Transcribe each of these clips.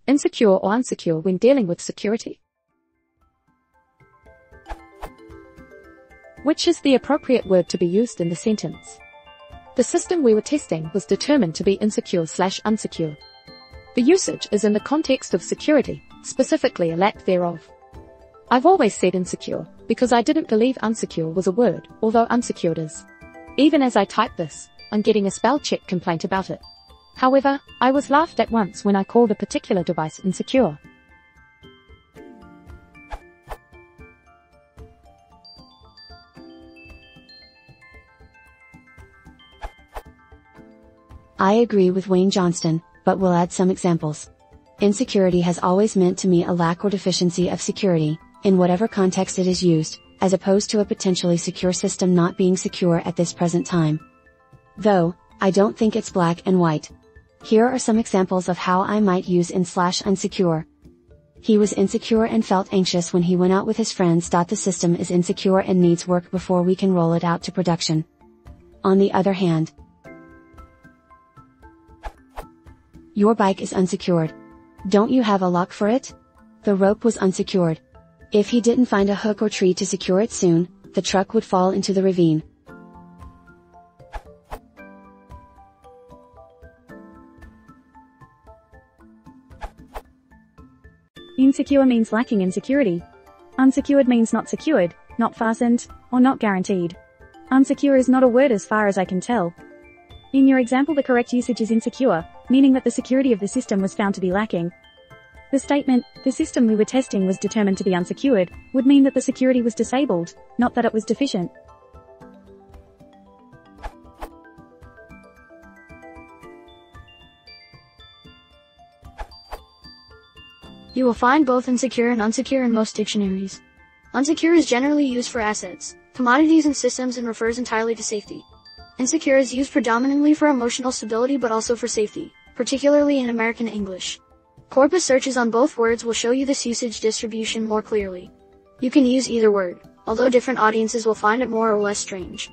Insecure or unsecure when dealing with security? Which is the appropriate word to be used in the sentence? The system we were testing was determined to be insecure/unsecure. The usage is in the context of security, specifically a lack thereof. I've always said insecure, because I didn't believe unsecure was a word, although unsecured is. Even as I type this, I'm getting a spell check complaint about it. However, I was laughed at once when I called a particular device insecure. I agree with Wayne Johnston, but will add some examples. Insecurity has always meant to me a lack or deficiency of security, in whatever context it is used, as opposed to a potentially secure system not being secure at this present time. Though, I don't think it's black and white. Here are some examples of how I might use in/unsecure. He was insecure and felt anxious when he went out with his friends. The system is insecure and needs work before we can roll it out to production. On the other hand, your bike is unsecured. Don't you have a lock for it? The rope was unsecured. If he didn't find a hook or tree to secure it soon, the truck would fall into the ravine. Insecure means lacking in security. Unsecured means not secured, not fastened, or not guaranteed. Unsecure is not a word as far as I can tell. In your example, the correct usage is insecure, meaning that the security of the system was found to be lacking. The statement, "the system we were testing was determined to be unsecured," would mean that the security was disabled, not that it was deficient. You will find both insecure and unsecure in most dictionaries. Unsecure is generally used for assets, commodities, and systems and refers entirely to safety. Insecure is used predominantly for emotional stability but also for safety, particularly in American English. Corpus searches on both words will show you this usage distribution more clearly. You can use either word, although different audiences will find it more or less strange.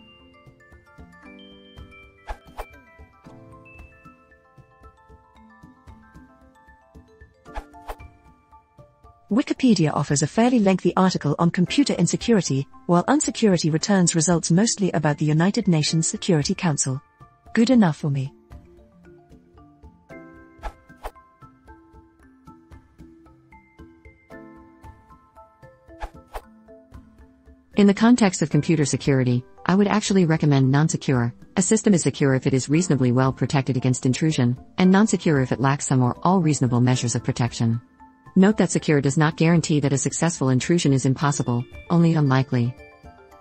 Wikipedia offers a fairly lengthy article on computer insecurity, while Unsecurity returns results mostly about the United Nations Security Council. Good enough for me. In the context of computer security, I would actually recommend non-secure. A system is secure if it is reasonably well protected against intrusion, and non-secure if it lacks some or all reasonable measures of protection. Note that secure does not guarantee that a successful intrusion is impossible, only unlikely.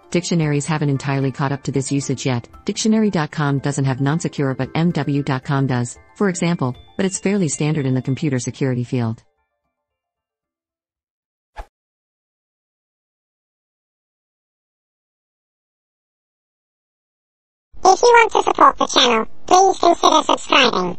Dictionaries haven't entirely caught up to this usage yet. Dictionary.com doesn't have non-secure but MW.com does, for example, but it's fairly standard in the computer security field. If you want to support the channel, please consider subscribing.